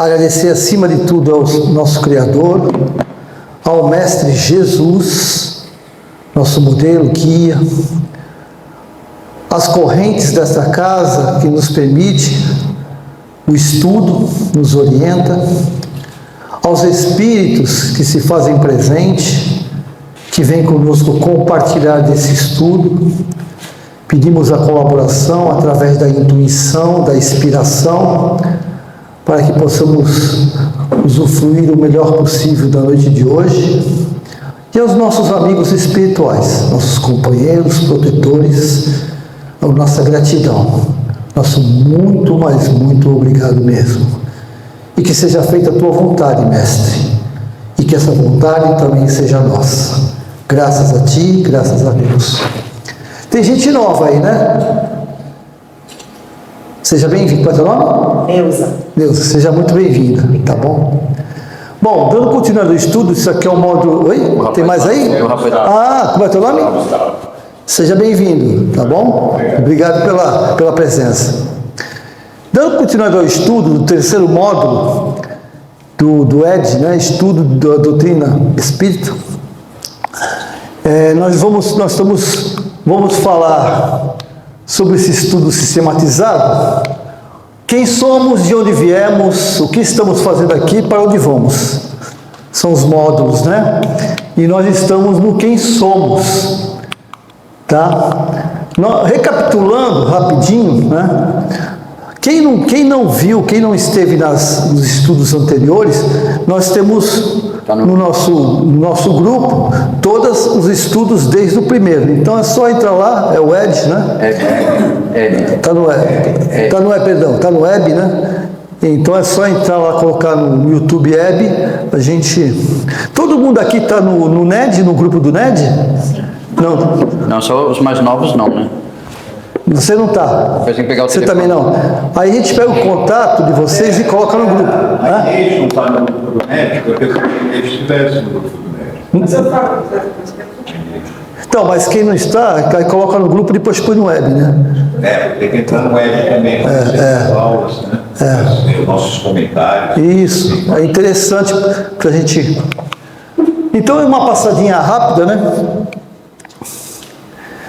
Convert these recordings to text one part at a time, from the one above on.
Agradecer acima de tudo ao nosso Criador, ao Mestre Jesus, nosso modelo, guia, as correntes desta casa que nos permite o estudo, nos orienta, aos Espíritos que se fazem presente, que vêm conosco compartilhar desse estudo. Pedimos a colaboração através da intuição, da inspiração, para que possamos usufruir o melhor possível da noite de hoje. E aos nossos amigos espirituais, nossos companheiros, protetores, a nossa gratidão, nosso muito, mas muito obrigado mesmo. E que seja feita a tua vontade, Mestre, e que essa vontade também seja nossa. Graças a ti, graças a Deus. Tem gente nova aí, né? Seja bem-vindo. Qual é o teu nome? Neuza. Neuza, seja muito bem-vinda, tá bom? Bom, dando continuidade ao estudo, isso aqui é o módulo... Oi? Tem mais aí? Ah, como é o teu nome? Seja bem-vindo, tá bom? Obrigado pela presença. Dando continuidade ao estudo do terceiro módulo do ED, né? Estudo da doutrina espírita, vamos falar sobre esse estudo sistematizado. Quem somos, de onde viemos, o que estamos fazendo aqui, para onde vamos. São os módulos, né? E nós estamos no quem somos, tá? Recapitulando rapidinho, né? Quem não viu, quem não esteve nos estudos anteriores, nós temos no nosso grupo todos os estudos desde o primeiro. Então é só entrar lá, é o ED, né? Está no web, está no web, né? Então é só entrar lá, colocar no YouTube EB, todo mundo aqui está no NED, no grupo do NED? Sim. Não, só os mais novos não, né? Você não está? Você também não? Aí a gente pega o contato de vocês e coloca no grupo. A gente não está no grupo do NED, porque eu queria que eles estivessem no grupo do NED. Então, mas quem não está, aí coloca no grupo e depois põe no web, né? Tem que entrar no web também, as aulas, né? Os nossos comentários. Isso, é interessante para a gente... Então, é uma passadinha rápida, né?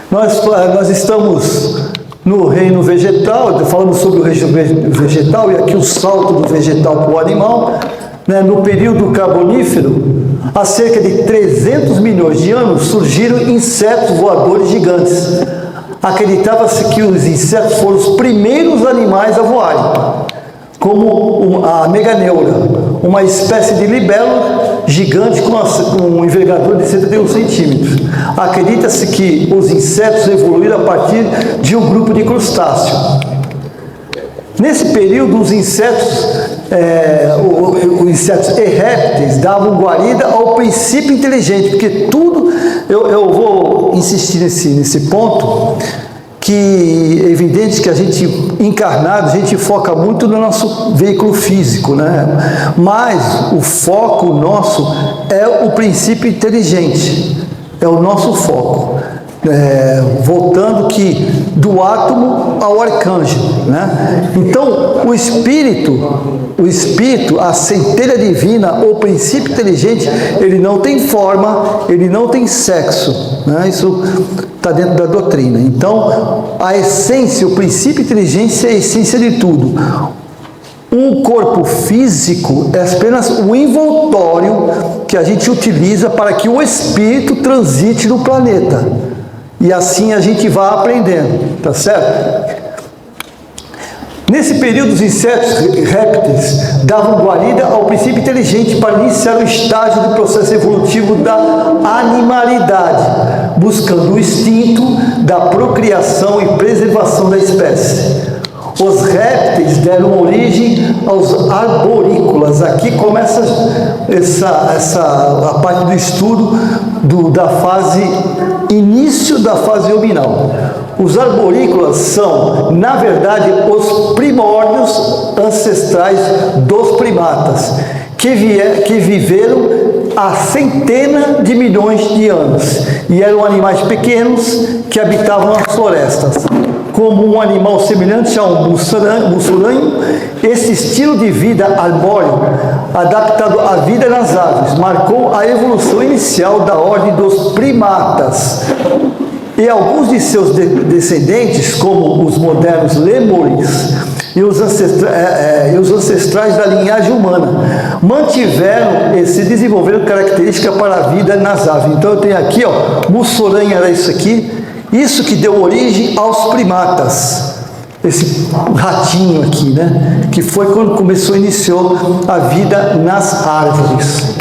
Nós estamos no reino vegetal, falamos sobre o reino vegetal, e aqui o salto do vegetal para o animal, né? No período carbonífero, há cerca de 300 milhões de anos, surgiram insetos voadores gigantes. Acreditava-se que os insetos foram os primeiros animais a voarem, como a meganeura, uma espécie de libelo gigante com um envergadura de 71 centímetros. Acredita-se que os insetos evoluíram a partir de um grupo de crustáceos. Nesse período, os insetos e répteis davam guarida ao princípio inteligente, porque tudo, eu vou insistir nesse ponto, que é evidente que a gente, encarnado, a gente foca muito no nosso veículo físico, né? Mas o foco nosso é o princípio inteligente, é o nosso foco. Voltando que do átomo ao arcanjo, né? Então o espírito, a centelha divina, o princípio inteligente, ele não tem forma, ele não tem sexo, né? Isso está dentro da doutrina. Então a essência, o princípio inteligente é a essência de tudo. Um corpo físico é apenas um envoltório que a gente utiliza para que o espírito transite no planeta. E assim a gente vai aprendendo, tá certo? Nesse período, os insetos e répteis davam guarida ao princípio inteligente para iniciar o estágio do processo evolutivo da animalidade, buscando o instinto da procriação e preservação da espécie. Os répteis deram origem aos arborícolas. Aqui começa a parte do estudo da fase, início da fase hominal. Os arborícolas são, na verdade, os primórdios ancestrais dos primatas, que viveram há centenas de milhões de anos e eram animais pequenos que habitavam as florestas. como um animal semelhante a um mussuranho, esse estilo de vida arbóreo, adaptado à vida nas árvores, marcou a evolução inicial da ordem dos primatas. E alguns de seus descendentes, como os modernos lêmures e os ancestrais da linhagem humana, mantiveram e se desenvolveram características para a vida nas árvores. Então eu tenho aqui, ó, mussuranho era isso aqui, isso que deu origem aos primatas. Esse ratinho aqui, né? Que foi quando iniciou a vida nas árvores.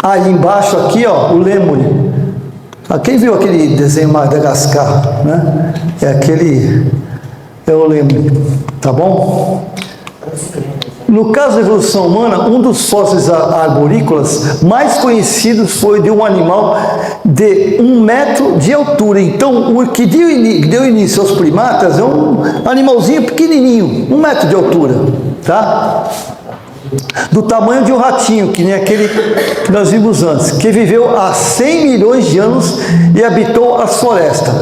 Aí embaixo aqui, ó, o lêmure. Quem viu aquele desenho Madagascar, né? É o lêmure, tá bom? No caso da evolução humana, um dos fósseis arborícolas mais conhecidos foi de um animal de 1 metro de altura. Então, o que deu início aos primatas é um animalzinho pequenininho, 1 metro de altura, tá? Do tamanho de um ratinho, que nem aquele que nós vimos antes, que viveu há 100 milhões de anos e habitou as florestas.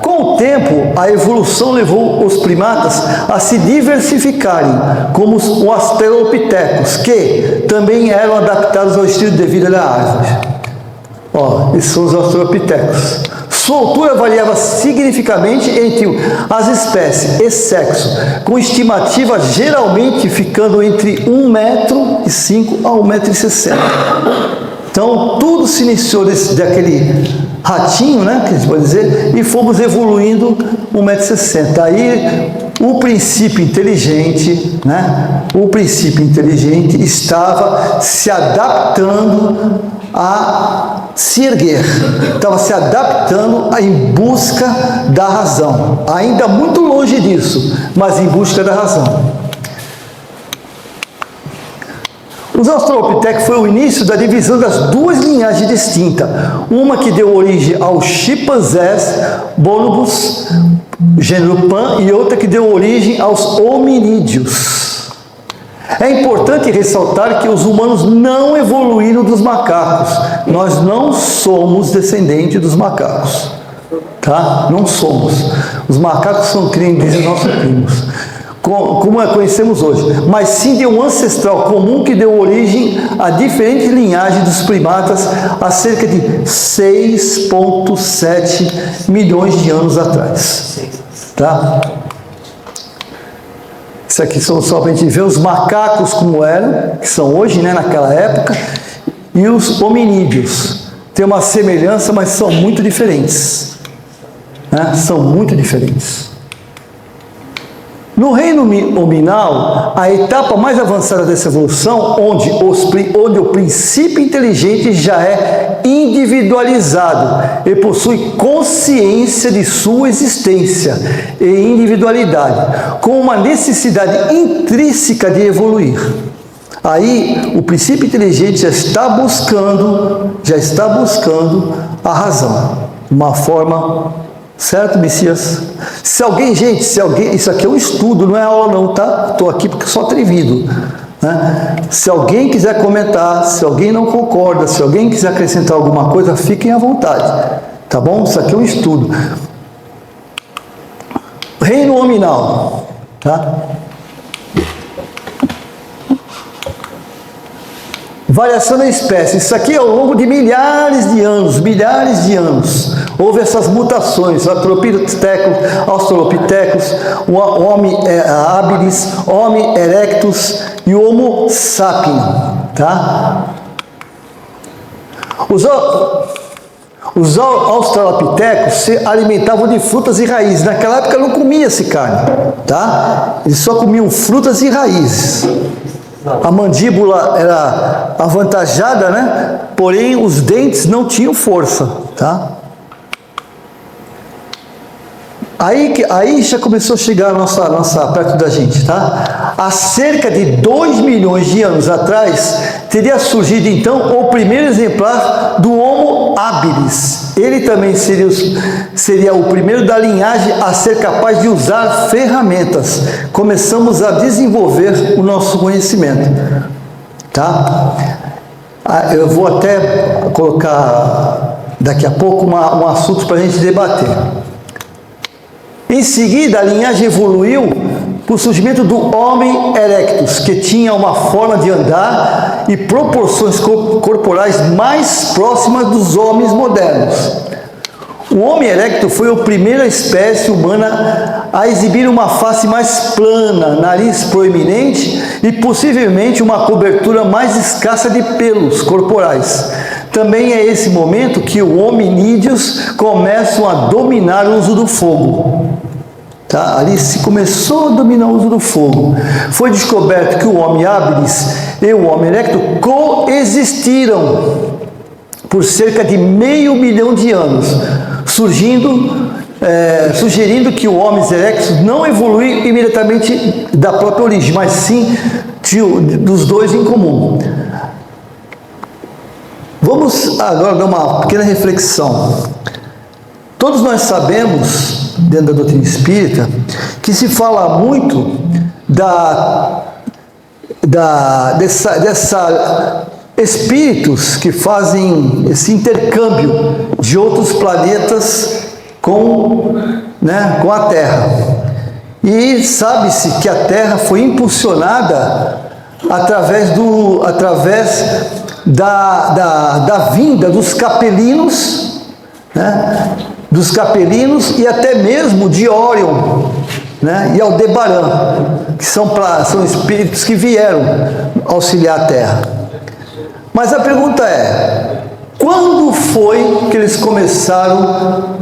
Com o tempo, a evolução levou os primatas a se diversificarem, como os australopitecos, que também eram adaptados ao estilo de vida da árvore. Ó, esses são os australopitecos. Sua altura variava significativamente entre as espécies e sexo, com estimativa geralmente ficando entre 1,05 m a 1,60 m. Então, tudo se iniciou daquele ratinho, né, que a gente pode dizer, e fomos evoluindo 1,60 m. Aí, o princípio inteligente, né, estava se adaptando a se erguer, estava se adaptando em busca da razão, ainda muito longe disso, mas em busca da razão. Os australopitecos foi o início da divisão das duas linhagens distintas, uma que deu origem aos chimpanzés, bonobos, gênero Pan, e outra que deu origem aos hominídeos. É importante ressaltar que os humanos não evoluíram dos macacos. Nós não somos descendentes dos macacos, tá? Não somos. Os macacos são, dizem nossos primos, como conhecemos hoje, mas sim de um ancestral comum que deu origem a diferentes linhagens dos primatas há cerca de 6,7 milhões de anos atrás, tá? Isso aqui são só para a gente ver os macacos como eram, que são hoje, né, naquela época, e os hominídeos. Tem uma semelhança, mas são muito diferentes, né? São muito diferentes. No reino hominal, a etapa mais avançada dessa evolução, onde o princípio inteligente já é individualizado e possui consciência de sua existência e individualidade, com uma necessidade intrínseca de evoluir. Aí, o princípio inteligente já está buscando a razão, uma forma. Certo, Messias? Se alguém, isso aqui é um estudo, não é aula não, tá? Estou aqui porque sou atrevido, né? Se alguém quiser comentar, se alguém não concorda, se alguém quiser acrescentar alguma coisa, fiquem à vontade, tá bom? Isso aqui é um estudo. Reino hominal, tá? Variação da espécie. Isso aqui ao longo de milhares de anos, houve essas mutações, Australopithecus, Homo habilis, Homo erectus e Homo sapiens, tá? Os australopitecos se alimentavam de frutas e raízes. Naquela época não comia-se carne, tá? Eles só comiam frutas e raízes. A mandíbula era avantajada, né? Porém, os dentes não tinham força, tá? Aí já começou a chegar perto da gente, tá? Há cerca de 2 milhões de anos atrás, teria surgido então o primeiro exemplar do Homo habilis. Ele também seria o primeiro da linhagem a ser capaz de usar ferramentas. Começamos a desenvolver o nosso conhecimento, tá? Eu vou até colocar daqui a pouco um assunto para a gente debater. Em seguida, a linhagem evoluiu para o surgimento do Homo erectus, que tinha uma forma de andar e proporções corporais mais próximas dos homens modernos. O Homo erectus foi a primeira espécie humana a exibir uma face mais plana, nariz proeminente e possivelmente uma cobertura mais escassa de pelos corporais. Também é esse momento que os hominídeos começam a dominar o uso do fogo. Tá? Ali se começou a dominar o uso do fogo. Foi descoberto que o Homo habilis e o Homo erectus coexistiram por cerca de 500 mil de anos, sugerindo que o Homo erectus não evoluiu imediatamente da própria origem, mas sim dos dois em comum. Vamos agora dar uma pequena reflexão. Todos nós sabemos, dentro da doutrina espírita, que se fala muito dessa espíritos que fazem esse intercâmbio de outros planetas com a Terra. E sabe-se que a Terra foi impulsionada através da vinda dos capelinos, dos capelinos e até mesmo de Órion, e Aldebaran, que são espíritos que vieram auxiliar a Terra. Mas a pergunta é, quando foi que eles começaram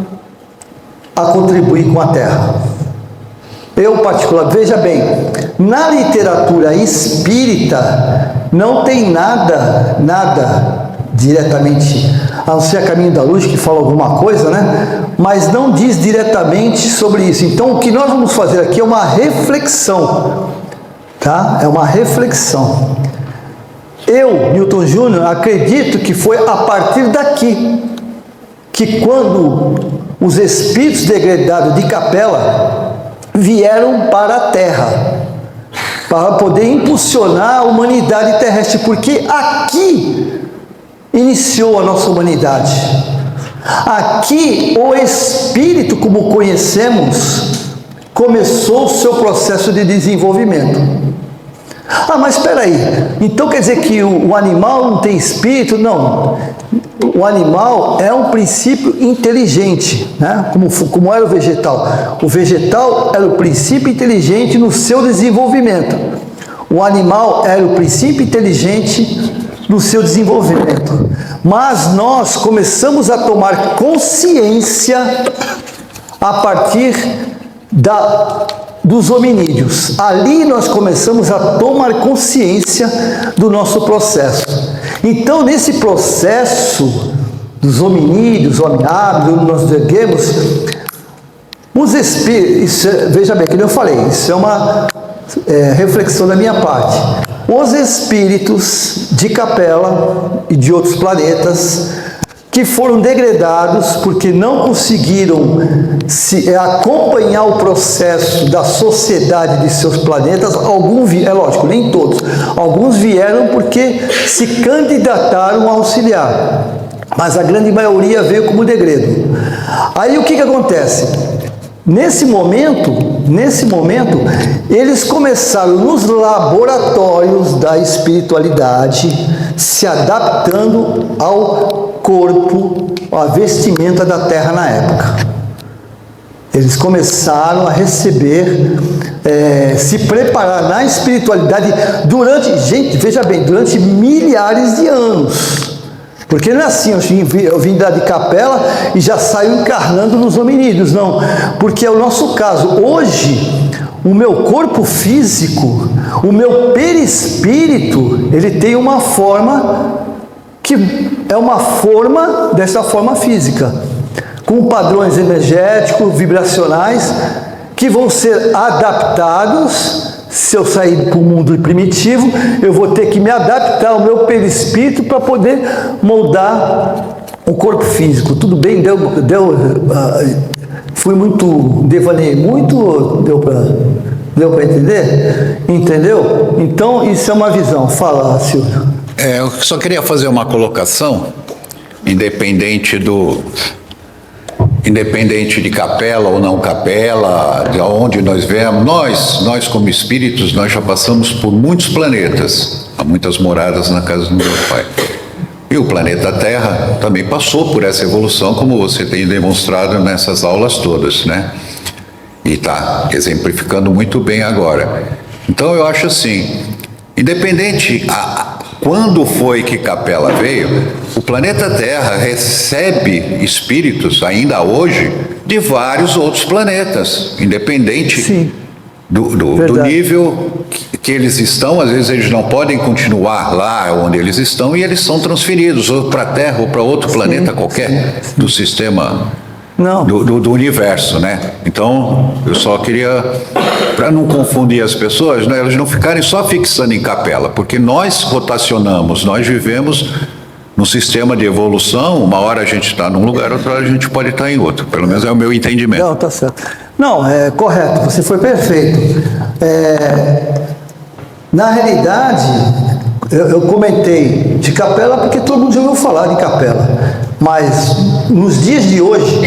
a contribuir com a Terra? Eu, particular, veja bem, na literatura espírita não tem nada diretamente, a não ser a Caminho da Luz que fala alguma coisa, mas não diz diretamente sobre isso. Então o que nós vamos fazer aqui é uma reflexão, tá? É uma reflexão. Eu, Newton Júnior, acredito que foi a partir daqui que quando os espíritos degradados de Capela vieram para a Terra, para poder impulsionar a humanidade terrestre, porque aqui iniciou a nossa humanidade. Aqui o espírito, como conhecemos, começou o seu processo de desenvolvimento. Ah, mas espera aí, então quer dizer que o animal não tem espírito? Não, o animal é um princípio inteligente, como era o vegetal. O vegetal era o princípio inteligente no seu desenvolvimento. O animal era o princípio inteligente no seu desenvolvimento. Mas nós começamos a tomar consciência a partir dos hominídeos. Ali nós começamos a tomar consciência do nosso processo. Então, nesse processo dos hominídeos, hominábios, nós erguemos, os espíritos, veja bem, como eu falei, isso é uma reflexão da minha parte. Os espíritos de Capela e de outros planetas que foram degradados porque não conseguiram acompanhar o processo da sociedade de seus planetas. Alguns, é lógico, nem todos, alguns vieram porque se candidataram a auxiliar, mas a grande maioria veio como degredo. Aí o que acontece? Nesse momento, eles começaram nos laboratórios da espiritualidade, se adaptando ao corpo, à vestimenta da Terra na época. Eles começaram a receber, se preparar na espiritualidade gente, veja bem, durante milhares de anos. Porque não é assim, eu vim da de Capela e já saio encarnando nos hominídeos, não. Porque é o nosso caso. Hoje, o meu corpo físico, o meu perispírito, ele tem uma forma que é uma forma dessa forma física, com padrões energéticos, vibracionais, que vão ser adaptados. Se eu sair para o mundo primitivo, eu vou ter que me adaptar ao meu perispírito para poder moldar o corpo físico. Tudo bem? Fui muito, devanei muito, deu para entender? Entendeu? Então, isso é uma visão. Fala, Silvio. Eu só queria fazer uma colocação, independente independente de capela ou não capela, de onde nós viemos, nós como espíritos, nós já passamos por muitos planetas, há muitas moradas na casa do meu pai. E o planeta Terra também passou por essa evolução, como você tem demonstrado nessas aulas todas, né? E está exemplificando muito bem agora. Então eu acho assim, independente quando foi que Capela veio, o planeta Terra recebe espíritos, ainda hoje, de vários outros planetas, independente do nível que eles estão. Às vezes eles não podem continuar lá onde eles estão e eles são transferidos ou para a Terra ou para outro planeta qualquer do sistema do universo, né? Então eu só queria, para não confundir as pessoas, né, elas não ficarem só fixando em Capela, porque nós rotacionamos, nós vivemos num sistema de evolução. Uma hora a gente está num lugar, outra hora a gente pode estar em outro. Pelo menos é o meu entendimento. Não, tá certo. Não, é correto, você foi perfeito. Na realidade, eu comentei de Capela porque todo mundo já ouviu falar de Capela. Mas nos dias de hoje,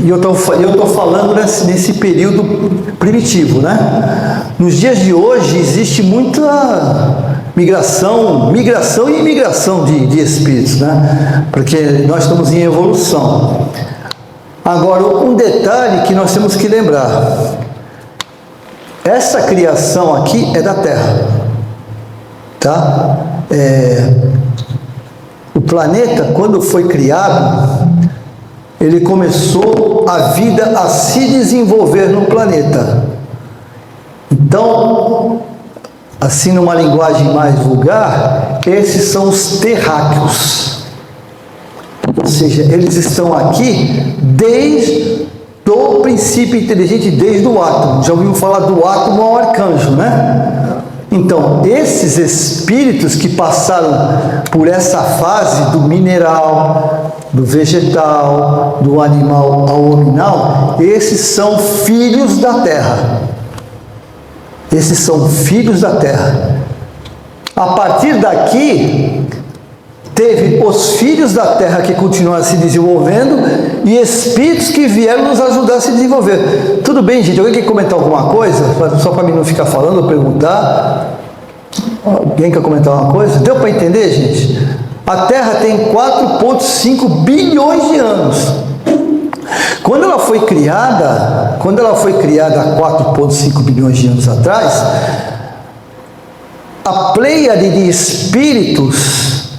e eu estou falando nesse período primitivo, né? Nos dias de hoje existe muita migração e imigração de espíritos, né? Porque nós estamos em evolução. Agora, um detalhe que nós temos que lembrar: essa criação aqui é da Terra, tá? O planeta, quando foi criado, ele começou a vida a se desenvolver no planeta. Então, assim numa linguagem mais vulgar, esses são os terráqueos. Ou seja, eles estão aqui desde o princípio inteligente, desde o átomo. Já ouviu falar do átomo ao arcanjo, né? Então, esses espíritos que passaram por essa fase do mineral, do vegetal, do animal ao hominal, esses são filhos da Terra. Esses são filhos da Terra. A partir daqui, teve os filhos da Terra que continuaram se desenvolvendo e espíritos que vieram nos ajudar a se desenvolver. Tudo bem, gente? Alguém quer comentar alguma coisa? Só para mim não ficar falando ou perguntar. Alguém quer comentar alguma coisa? Deu para entender, gente? A Terra tem 4,5 bilhões de anos. Quando ela foi criada há 4,5 bilhões de anos atrás, a pleiade de espíritos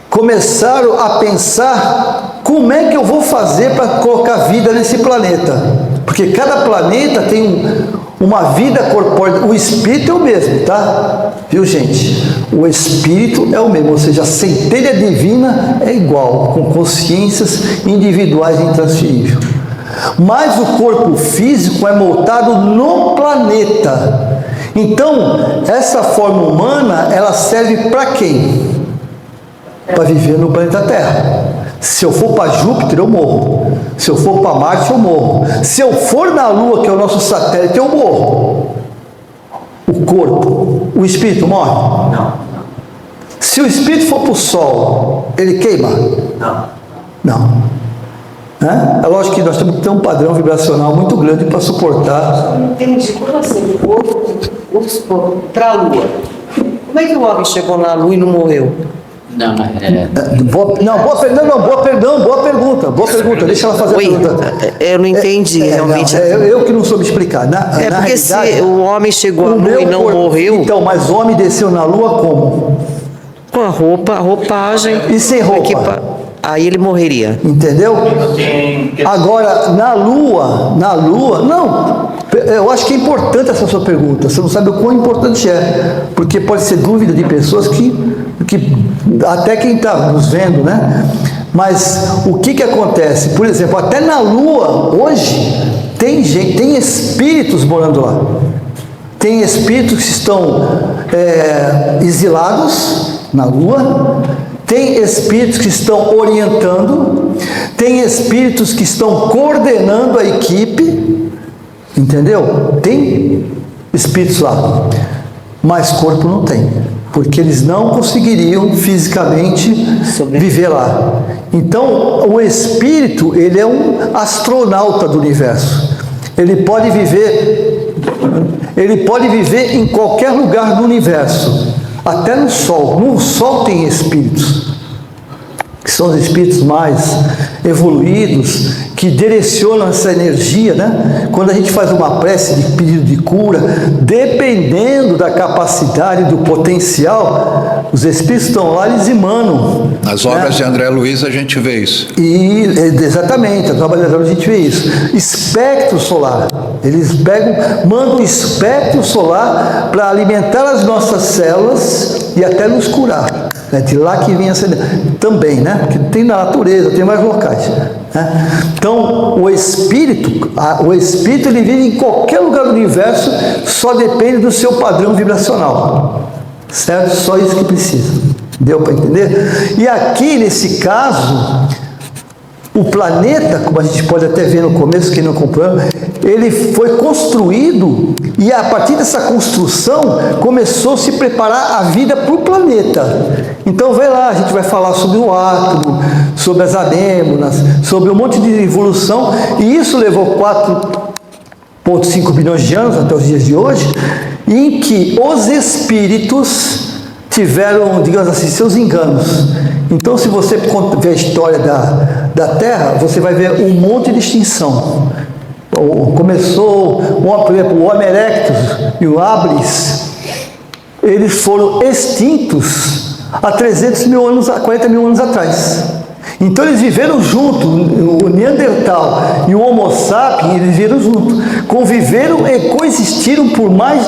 começaram a pensar: como é que eu vou fazer para colocar vida nesse planeta? Porque cada planeta tem uma vida corpórea. O espírito é o mesmo, tá? Viu, gente? O espírito é o mesmo, ou seja, a centelha divina é igual, com consciências individuais intransferíveis. Mas o corpo físico é montado no planeta. Então, essa forma humana, ela serve para quem? Para viver no planeta Terra. Se eu for para Júpiter, eu morro. Se eu for para Marte, eu morro. Se eu for na Lua, que é o nosso satélite, eu morro. O corpo, o espírito morre? Não. Se o espírito for para o Sol, ele queima? Não. É lógico que nós temos que ter um padrão vibracional muito grande para suportar. Eu não entendi. Como assim? O corpo para a Lua. Como é que o homem chegou na Lua e não morreu? Boa pergunta. Deixa ela fazer a pergunta. Eu não entendi, realmente. Eu que não soube explicar. Porque se o homem chegou à Lua e não morreu... Então, mas o homem desceu na Lua como? Com a roupagem... E sem roupa? Aí ele morreria. Entendeu? Agora, na Lua, não. Eu acho que é importante essa sua pergunta. Você não sabe o quão importante é. Porque pode ser dúvida de pessoas que até quem está nos vendo, né? Mas o que acontece? Por exemplo, até na Lua, hoje, tem espíritos morando lá. Tem espíritos que estão exilados na Lua. Tem espíritos que estão orientando, tem espíritos que estão coordenando a equipe, entendeu? Tem espíritos lá, mas corpo não tem. porque eles não conseguiriam fisicamente viver lá. Então, o espírito, ele é um astronauta do universo. Ele pode viver em qualquer lugar do universo, até no Sol. No Sol tem espíritos, que são os espíritos mais evoluídos, que direcionam essa energia, né? Quando a gente faz uma prece de pedido de cura, dependendo da capacidade, do potencial, os espíritos estão lá, eles emanam. Nas obras de André Luiz a gente vê isso. E, exatamente, nas obras de André Luiz a gente vê isso. Espectro solar. Eles mandam o espectro solar para alimentar as nossas células e até nos curar. É de lá que vem essa também, né? Porque tem na natureza, tem mais locais, né? Então, o espírito ele vive em qualquer lugar do universo, só depende do seu padrão vibracional, certo? Só isso que precisa. Deu para entender? E aqui, nesse caso, o planeta, como a gente pode até ver no começo, quem não acompanhou, ele foi construído e a partir dessa construção começou a se preparar a vida para o planeta. Então vai lá, a gente vai falar sobre o átomo, sobre as anêmonas, sobre um monte de evolução, e isso levou 4,5 bilhões de anos até os dias de hoje, em que os espíritos tiveram, digamos assim, seus enganos. Então, se você ver a história da Terra, você vai ver um monte de extinção. Começou, por exemplo, o Homo erectus e o Habilis, eles foram extintos há 300 mil anos, há 40 mil anos atrás. Então, eles viveram junto, o Neandertal e o Homo sapiens, eles viveram junto, conviveram e coexistiram por mais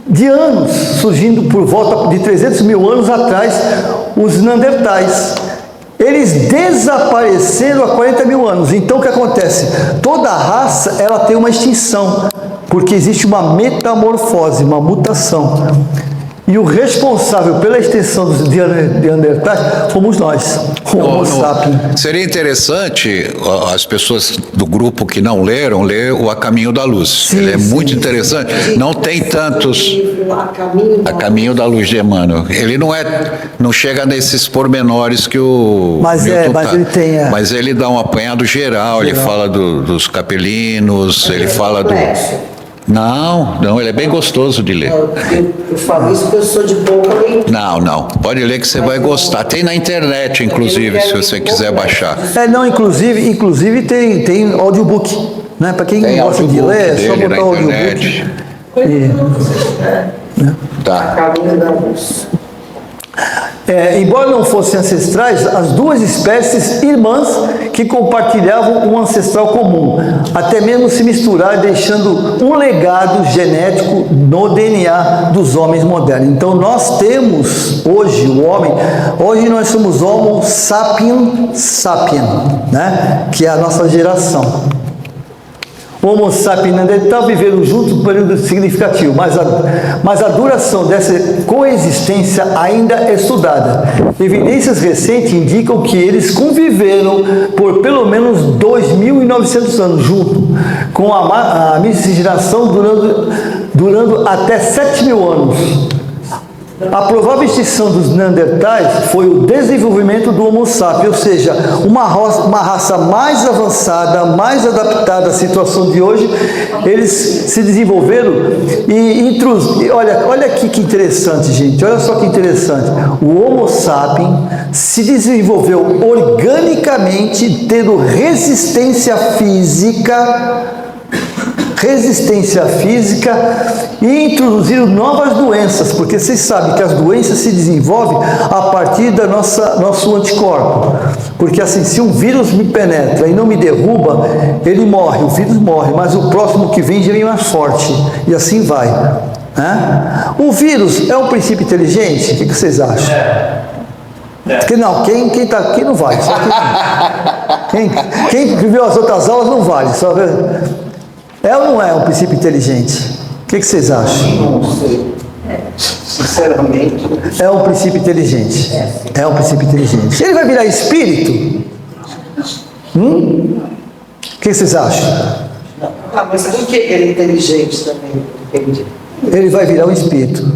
de anos, surgindo por volta de 300 mil anos atrás, os Neandertais. Eles desapareceram há 40 mil anos. Então, o que acontece? Toda raça, ela tem uma extinção, porque existe uma metamorfose, uma mutação. E o responsável pela extinção dos Neandertais fomos nós, o Homo sapiens. Seria interessante as pessoas do grupo que não leram, ler o A Caminho da Luz. Sim, ele é sim. muito interessante. Não tem tantos... A Caminho da Luz de Emmanuel. Ele não chega nesses pormenores que o Mas Milton mas ele tem... Mas ele dá um apanhado geral. Ele fala dos capelinos, ele fala do... Não, ele é bem gostoso de ler. Eu falo isso porque eu sou de boca leitura. Não, pode ler que você vai gostar. Tem na internet, inclusive, se você quiser baixar. Inclusive tem audiobook, né? Para quem Tem gosta de ler, é só dele botar na o audiobook. internet. Tá. Caminho da Luz. Embora não fossem ancestrais, as duas espécies irmãs que compartilhavam um ancestral comum, até mesmo se misturar, deixando um legado genético no DNA dos homens modernos. Então nós temos hoje, hoje nós somos Homo sapiens sapiens, né? Que é a nossa geração. Homo sapiens e Neandertal viveram juntos um período significativo, mas a duração dessa coexistência ainda é estudada. Evidências recentes indicam que eles conviveram por pelo menos 2.900 anos juntos, com a miscigenação durando até 7.000 anos. A provável extinção dos Neandertais foi o desenvolvimento do Homo sapiens, ou seja, uma raça mais avançada, mais adaptada à situação de hoje. Eles se desenvolveram e olha aqui que interessante, gente, olha só que interessante. O Homo sapiens se desenvolveu organicamente, tendo resistência física e introduziram novas doenças, porque vocês sabem que as doenças se desenvolvem a partir da nosso anticorpo, porque assim, se um vírus me penetra e não me derruba, ele morre, o vírus morre, mas o próximo que vem já vem mais forte, e assim vai, né? O vírus é um princípio inteligente? O que vocês acham? Quem está aqui não vale, só quem viu as outras aulas não vale, só é ou não é um princípio inteligente? O que vocês acham? Não sei. Sinceramente. É um princípio inteligente. É um princípio inteligente. Ele vai virar espírito? O que vocês acham? Mas por que ele é inteligente também? Entendi. Ele vai virar um espírito.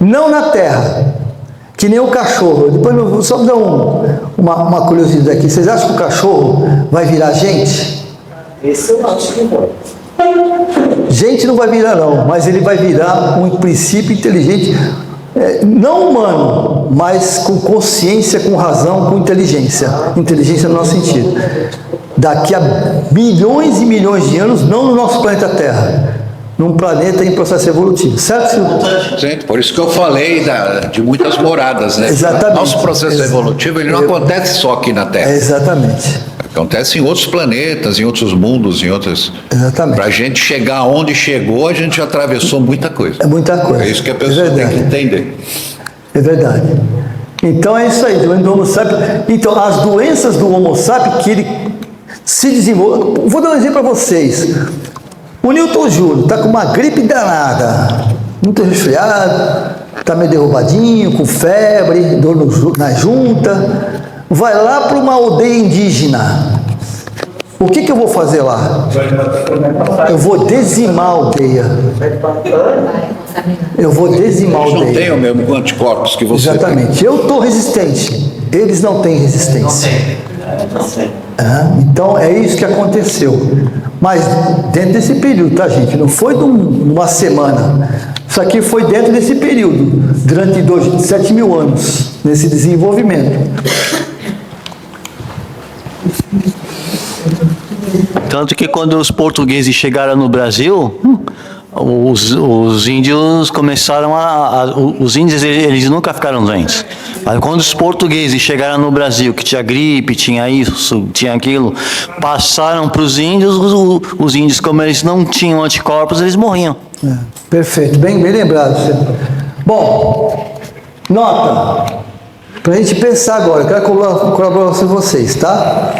não na Terra, que nem o cachorro. Depois eu vou só dar uma curiosidade aqui. Vocês acham que o cachorro vai virar gente? Esse eu acho que não. Gente não vai virar não, mas ele vai virar um princípio inteligente, não humano, mas com consciência, com razão, com inteligência. Inteligência no nosso sentido. Daqui a milhões e milhões de anos, não no nosso planeta Terra, num planeta em processo evolutivo, certo, senhor? Sim, por isso que eu falei de muitas moradas, né? Exatamente. Nosso processo evolutivo, ele não acontece só aqui na Terra. Exatamente. Acontece em outros planetas, em outros mundos, em outras... Exatamente. Para a gente chegar onde chegou, a gente já atravessou muita coisa. É muita coisa. É isso que a pessoa tem que entender. É verdade. Então é isso aí, do Homo sapiens. Então, as doenças do Homo sapiens que ele se desenvolve. Vou dar um exemplo para vocês. O Newton Júnior está com uma gripe danada, muito resfriado, está meio derrubadinho, com febre, dor na junta. Vai lá para uma aldeia indígena. O que eu vou fazer lá? Eu vou dizimar a aldeia. Eu vou dizimar a Eles não aldeia. têm o mesmo anticorpos que você Exatamente. Eu estou resistente. Eles não têm resistência. Então é isso que aconteceu. Mas dentro desse período, tá, gente? Não foi numa semana. Isso aqui foi dentro desse período, durante 7 mil anos, nesse desenvolvimento. Tanto que quando os portugueses chegaram no Brasil, os índios começaram os índios, eles nunca ficaram doentes. Mas quando os portugueses chegaram no Brasil, que tinha gripe, tinha isso, tinha aquilo, passaram para os índios, os índios, como eles não tinham anticorpos, eles morriam. Perfeito, bem lembrado. Bom, nota, para a gente pensar agora, eu quero colaborar com vocês, tá?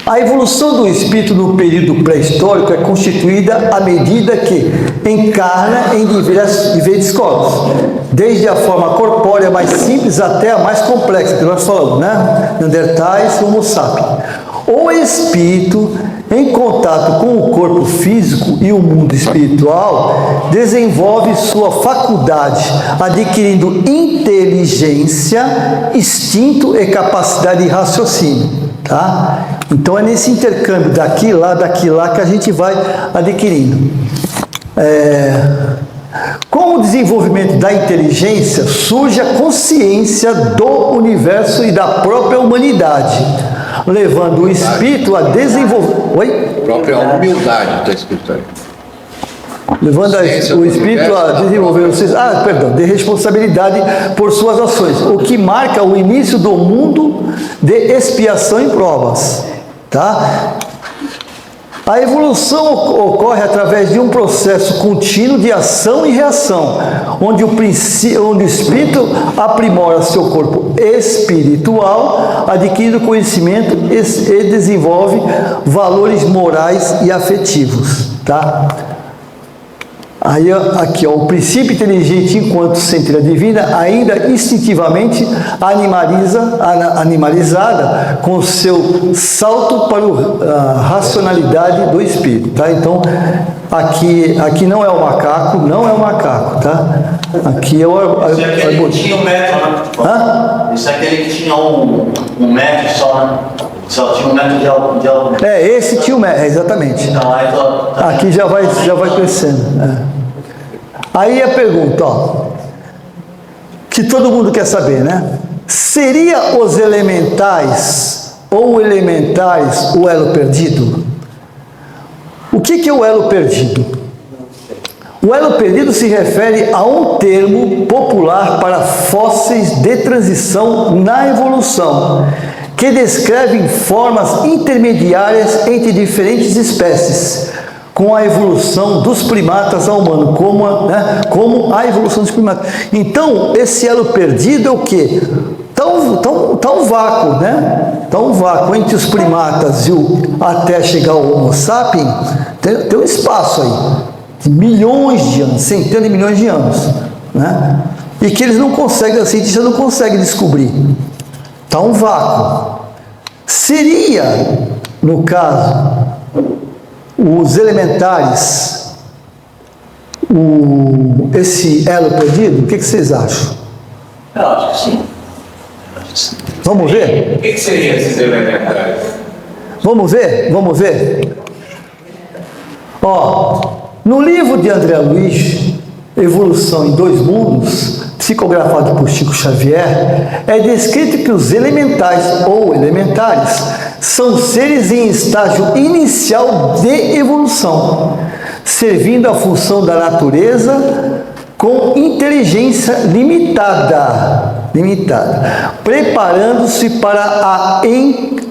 A evolução do espírito no período pré-histórico é constituída à medida que encarna em diversos corpos, desde a forma corpórea mais simples até a mais complexa, que nós falamos, né? Neandertais e Homo sapiens. O espírito, em contato com o corpo físico e o mundo espiritual, desenvolve sua faculdade, adquirindo inteligência, instinto e capacidade de raciocínio. Tá? Então é nesse intercâmbio daqui lá que a gente vai adquirindo. Com o desenvolvimento da inteligência surge a consciência do universo e da própria humanidade, levando o espírito a desenvolver. Oi? A própria humildade está escrito aí. Levando o espírito a desenvolver de responsabilidade por suas ações, o que marca o início do mundo de expiação e provas, tá? A evolução ocorre através de um processo contínuo de ação e reação, onde o espírito aprimora seu corpo espiritual, adquirindo conhecimento e desenvolve valores morais e afetivos, tá? Aí, aqui, ó, o princípio inteligente, enquanto centelha divina, ainda instintivamente animalizada com seu salto para a racionalidade do espírito, tá? Então, aqui não é o macaco, tá? Aqui é o Isso é aquele que tinha um metro, né? Hã? Isso é aquele que tinha um metro só, né? Só tinha um metro de altura. Esse tinha um metro, exatamente. Então, aí Aqui já vai crescendo. Aí a pergunta, ó, que todo mundo quer saber, né? Seria os elementais ou elementares o elo perdido? O que é o elo perdido? O elo perdido se refere a um termo popular para fósseis de transição na evolução, que descrevem formas intermediárias entre diferentes espécies, com a evolução dos primatas ao humano, como a evolução dos primatas. Então, esse elo perdido é o quê? Tá um vácuo, né? Tá um vácuo entre os primatas até chegar ao Homo sapiens, tem um espaço aí, de milhões de anos, centenas de milhões de anos, né? E que eles não conseguem, a cientista não consegue descobrir. Tá um vácuo. Seria, no caso, os elementares esse elo perdido? O que vocês acham? Eu acho que sim. Vamos ver? O que seriam esses elementais? Vamos ver? Vamos ver? Ó, no livro de André Luiz, Evolução em Dois Mundos, psicografado por Chico Xavier, é descrito que os elementais ou elementares são seres em estágio inicial de evolução, servindo a função da natureza com inteligência limitada, preparando-se para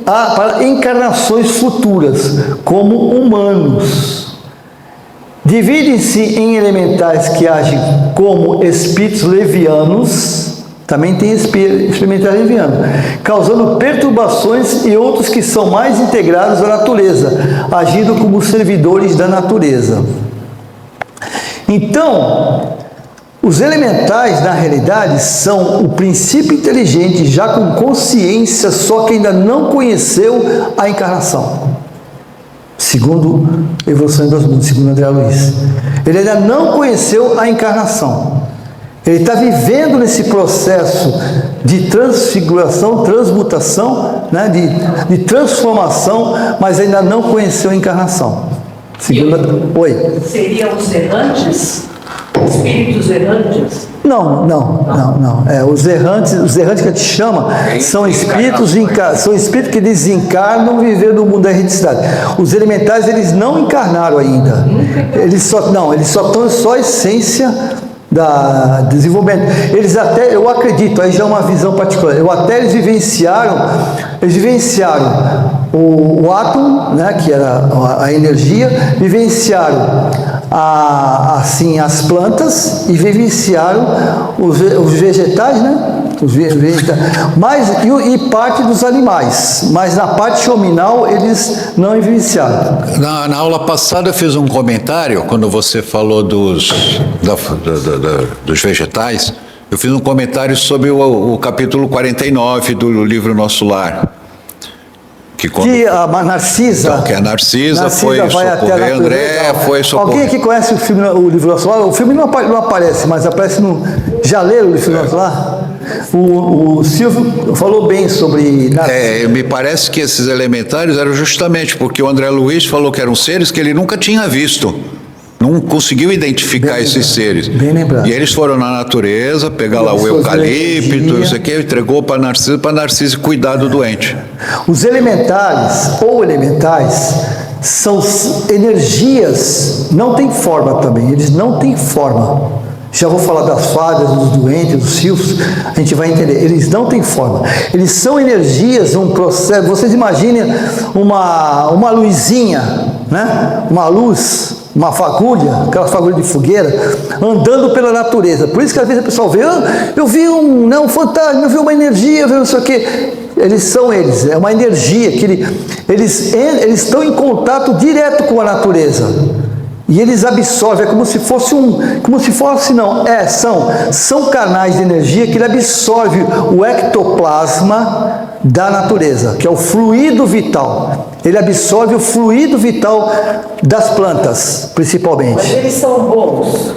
para encarnações futuras como humanos. Dividem-se em elementais que agem como espíritos levianos, também tem experimentais levianos, causando perturbações, e outros que são mais integrados à natureza, agindo como servidores da natureza. Então, os elementais, na realidade, são o princípio inteligente, já com consciência, só que ainda não conheceu a encarnação. Segundo a Evolução em Dois Mundos, segundo André Luiz. Ele ainda não conheceu a encarnação. Ele está vivendo nesse processo de transfiguração, transmutação, né, de transformação, mas ainda não conheceu a encarnação. Oi? Seriam os errantes? Espíritos errantes? Não. Os errantes que a gente chama são espíritos que desencarnam viver no mundo da erreticidade. Os elementais, eles não encarnaram ainda. Eles só estão só a essência da desenvolvimento. Eles até, eu acredito, aí já é uma visão particular, eles vivenciaram o átomo, né, que era a energia, vivenciaram as plantas e vivenciaram os vegetais, né? E parte dos animais, mas na parte chominal eles não vivenciaram. Na aula passada eu fiz um comentário, quando você falou dos vegetais, eu fiz um comentário sobre o capítulo 49 do livro Nosso Lar. Que a Narcisa... Então, que a Narcisa foi vai socorrer André, foi socorrer... Alguém aqui conhece o livro Nosso Lar? O filme não aparece, mas aparece no... Já leram o livro Nosso Lar? O Silvio falou bem sobre Narcisa. Me parece que esses elementares eram justamente porque o André Luiz falou que eram seres que ele nunca tinha visto. Não conseguiu identificar esses seres. Bem lembrado. E eles foram na natureza, pegar lá o eucalipto, isso aqui, entregou para Narcisa cuidar do doente. Os elementares ou elementais são energias, não tem forma também, eles não têm forma. Já vou falar das fadas, dos doentes, dos silfos, a gente vai entender. Eles não têm forma. Eles são energias, um processo. Vocês imaginem uma luzinha, né? Uma luz, uma fagulha, aquela fagulha de fogueira, andando pela natureza. Por isso que às vezes a pessoa vê, eu vi um fantasma, eu vi uma energia, eu vi não sei o quê. É uma energia que eles estão em contato direto com a natureza. E eles absorvem, é como se fosse são canais de energia que ele absorve o ectoplasma da natureza, que é o fluido vital. Ele absorve o fluido vital das plantas, principalmente. Mas eles são bons.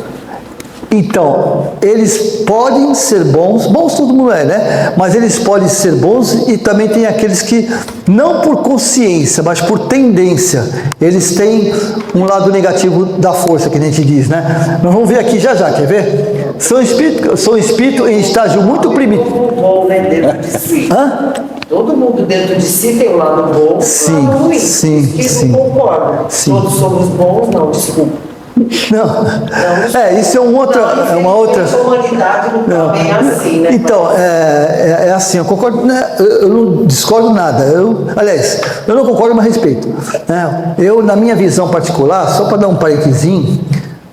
Então, eles podem ser bons todo mundo é, né? Mas eles podem ser bons, e também tem aqueles que, não por consciência, mas por tendência, eles têm um lado negativo da força, que a gente diz, né? Nós vamos ver aqui já, quer ver? São espíritos em estágio muito primitivo. Bom, né, dentro de si. Todo mundo dentro de si tem um lado bom e um lado ruim. Sim. Não concordo. Sim. Todos somos bons, não, desculpa. Não. Isso é uma outra. A humanidade não está bem assim, né? Então, é assim, eu concordo, né? Eu não discordo nada. Aliás, eu não concordo, mas respeito. Né? Na minha visão particular, só para dar um parentezinho,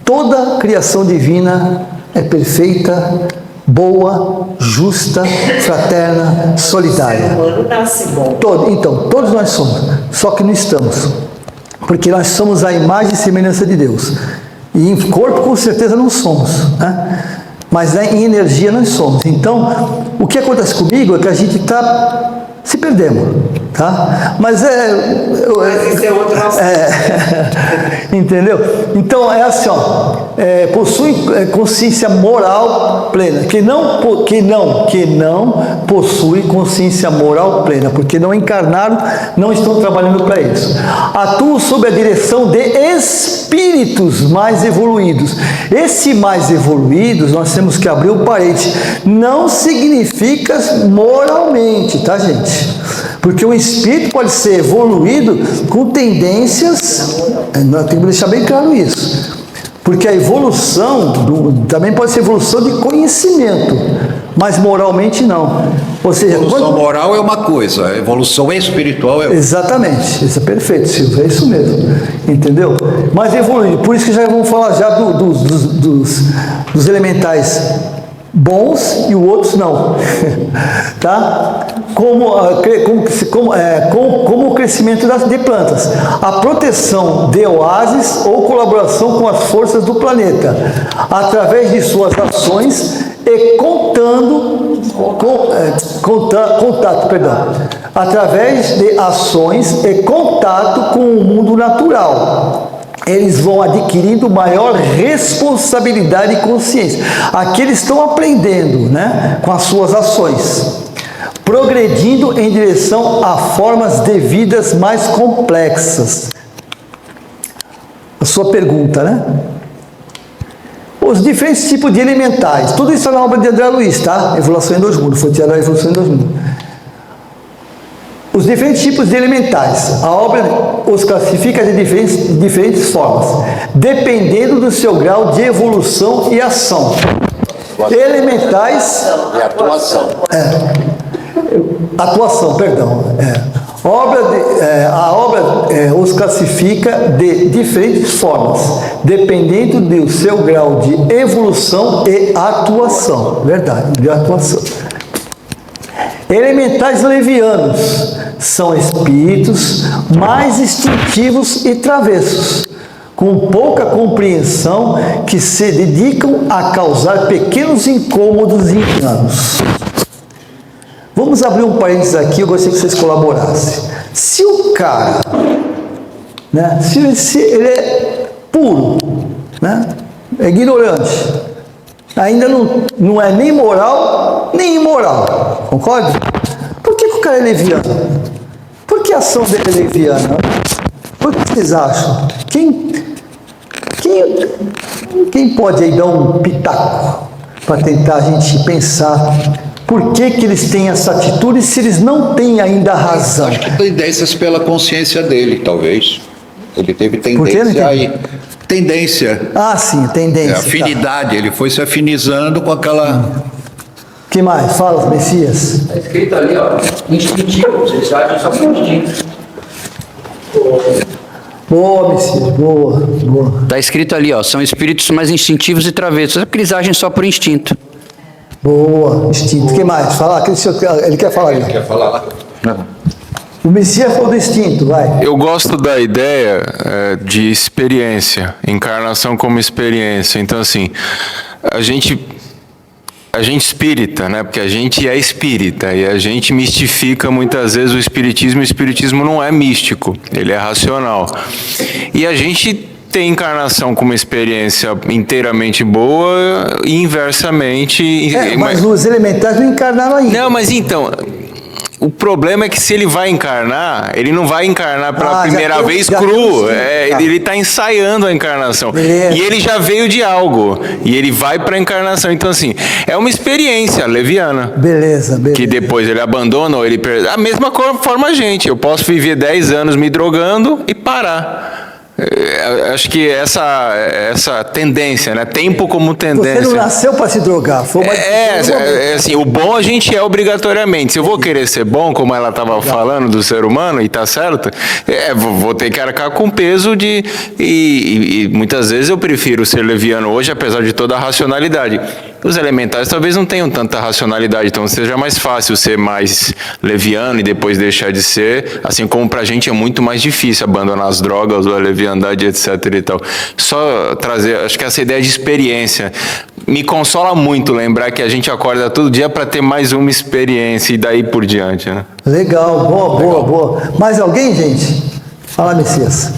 toda criação divina é perfeita, boa, justa, fraterna, solidária. O ser humano nasce bom. Então, todos nós somos, só que não estamos. Porque nós somos a imagem e semelhança de Deus. E em corpo, com certeza, não somos. Né? Mas em energia, nós somos. Então, o que acontece comigo é que a gente está se perdendo. tá? Mas Mas isso é outro assunto. entendeu? Então é assim, ó, possui consciência moral plena, que não possui consciência moral plena, porque não encarnaram, não estão trabalhando para isso. Atuam sob a direção de espíritos mais evoluídos. Esse mais evoluídos, nós temos que abrir o parede, não significa moralmente, tá, gente? Porque o espírito pode ser evoluído com tendências, nós temos que deixar bem claro isso. Porque a evolução também pode ser evolução de conhecimento, mas moralmente não. Ou seja, Evolução moral é uma coisa, a evolução espiritual é outra. exatamente, isso é perfeito, Silvio, é isso mesmo, entendeu? Mas evoluído, por isso que já vamos falar já dos elementais bons e os outros não, tá? Como o crescimento de plantas, a proteção de oásis ou colaboração com as forças do planeta, através de suas ações e através de ações e contato com o mundo natural. Eles vão adquirindo maior responsabilidade e consciência. Aqui eles estão aprendendo, né, com as suas ações, progredindo em direção a formas de vidas mais complexas. A sua pergunta, né? Os diferentes tipos de elementais. Tudo isso é na obra de André Luiz, tá? Evolução em 2 mundos. Foi tirada a Evolução em 2 mundos. Os diferentes tipos de elementais. A obra os classifica de diferentes formas, dependendo do seu grau de evolução e ação. Elementais... E atuação. Atuação, perdão. A obra os classifica de diferentes formas, dependendo do seu grau de evolução e atuação. Verdade, de atuação. Elementais levianos são espíritos mais instintivos e travessos, com pouca compreensão, que se dedicam a causar pequenos incômodos e enganos. Vamos abrir um parênteses aqui, eu gostaria que vocês colaborassem. Se o cara, né, se ele é puro, né, é ignorante, ainda não é nem moral, nem imoral, concorda? Por que o cara é leviano? Por que a ação dele é leviana? Por que vocês acham? Quem pode aí dar um pitaco para tentar a gente pensar por que eles têm essa atitude se eles não têm ainda razão? Acho que tendências pela consciência dele, talvez. Ele teve Por quê? tendência aí. Tendência. Ah, sim, tendência. Afinidade, ele foi se afinizando com aquela... Que mais? Fala, Messias. Está escrito ali, ó, instintivo, vocês agem só por instinto. Boa, Messias, boa. Está escrito ali, ó, são espíritos mais instintivos e travessos, é porque eles agem só por instinto. Boa, instinto. O que mais? Fala, ele quer falar ali. Quer falar lá? O Messias falou do instinto, vai. Eu gosto da ideia de experiência, encarnação como experiência. Então, assim, a gente espírita, né? Porque a gente é espírita e a gente mistifica muitas vezes o espiritismo não é místico, ele é racional. E a gente tem encarnação como experiência inteiramente boa e inversamente... Mas os elementais não encarnaram ainda. Não, mas então... O problema é que se ele vai encarnar, ele não vai encarnar pela primeira vez cru. Ele está ensaiando a encarnação. Beleza. E ele já veio de algo. E ele vai para a encarnação. Então, assim, é uma experiência leviana. Beleza. Que depois ele abandona ou ele perde. Da mesma forma a gente. Eu posso viver 10 anos me drogando e parar. Acho que essa tendência, né? Tempo como tendência. Você não nasceu para se drogar. Foi uma assim, o bom a gente é obrigatoriamente. Se eu vou querer ser bom, como ela estava falando do ser humano, e tá certo, vou ter que arcar com peso e muitas vezes eu prefiro ser leviano hoje, apesar de toda a racionalidade. Os elementais talvez não tenham tanta racionalidade, então seja mais fácil ser mais leviano e depois deixar de ser, assim como pra gente é muito mais difícil abandonar as drogas ou a leviandade, etc e tal. Só trazer, acho que essa ideia de experiência me consola muito lembrar que a gente acorda todo dia para ter mais uma experiência e daí por diante, né? Legal, boa. Mais alguém, gente? Fala, Messias.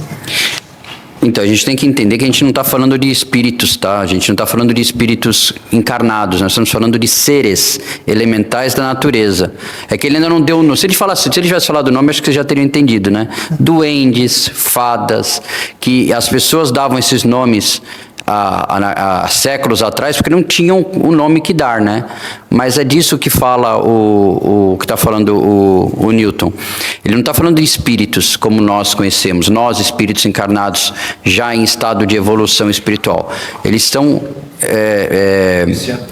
Então, a gente tem que entender que a gente não está falando de espíritos, tá? A gente não está falando de espíritos encarnados, nós estamos falando de seres elementais da natureza. É que ele ainda não deu um nome. Se ele tivesse falado o nome, acho que você já teria entendido, né? Duendes, fadas, que as pessoas davam esses nomes há séculos atrás, porque não tinham o nome que dar, né? Mas é disso que fala o que está falando o Newton. Ele não está falando de espíritos como nós conhecemos, nós espíritos encarnados já em estado de evolução espiritual. Eles estão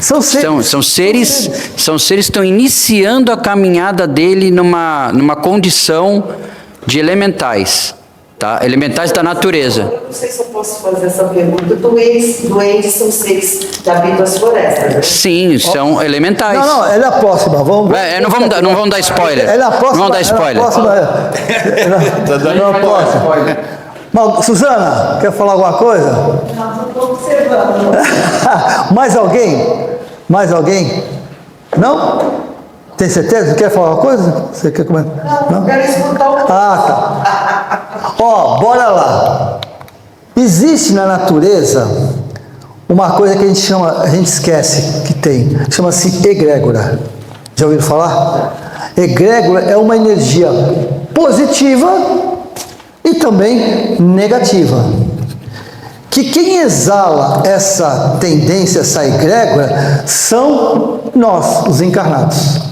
são seres que estão iniciando a caminhada dele numa condição de elementais. Tá? Elementais da natureza. Eu não sei se eu posso fazer essa pergunta. Duendes são seres que habitam as florestas, né? Sim, são elementais. Não, ela é a próxima. Não vamos dar spoiler. Ela é a próxima. Não vamos dar spoiler. Ela é a próxima. Mas, Suzana, quer falar alguma coisa? Não, estou observando. Mais alguém? Não? Tem certeza? Quer falar uma coisa? Você quer comentar? Não, quero escutar o... Tá. Bora lá. Existe na natureza uma coisa que a gente esquece que tem. Chama-se egrégora. Já ouviram falar? Egrégora é uma energia positiva e também negativa. Que quem exala essa tendência, essa egrégora, são nós, os encarnados.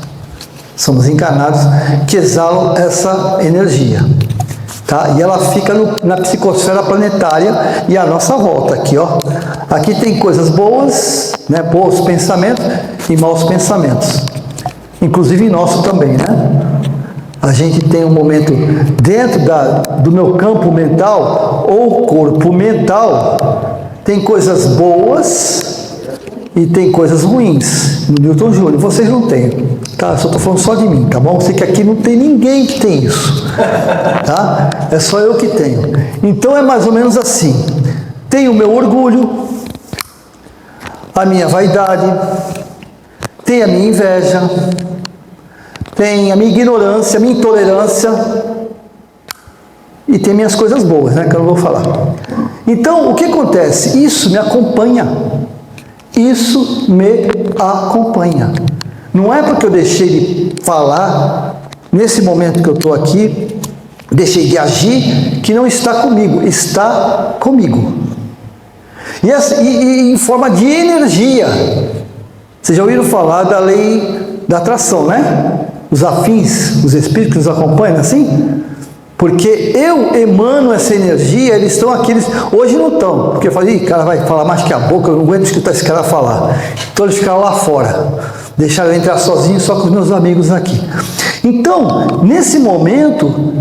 Somos encarnados que exalam essa energia, tá? E ela fica na psicosfera planetária e à nossa volta aqui, ó. Aqui tem coisas boas, né? Bons pensamentos e maus pensamentos. Inclusive nosso também, né? A gente tem um momento dentro do meu campo mental ou corpo mental, tem coisas boas e tem coisas ruins. No Newton Júnior, vocês não têm, tá? Eu só estou falando só de mim, tá bom? Eu sei que aqui não tem ninguém que tem isso, tá? É só eu que tenho. Então é mais ou menos assim. Tem o meu orgulho, a minha vaidade, tem a minha inveja, tem a minha ignorância, a minha intolerância e tem minhas coisas boas, né? Que eu não vou falar. Então, o que acontece? Isso me acompanha. Isso me acompanha. Não é porque eu deixei de falar, nesse momento que eu estou aqui, deixei de agir, que não está comigo. Está comigo. E em forma de energia. Vocês já ouviram falar da lei da atração, né? Os afins, os espíritos que nos acompanham, assim? Porque eu emano essa energia, eles estão aqui, hoje não estão, porque eu falei, cara, vai falar mais que a boca, eu não aguento escutar esse cara falar. Então eles ficaram lá fora, deixaram eu entrar sozinho, só com os meus amigos aqui. Então, nesse momento,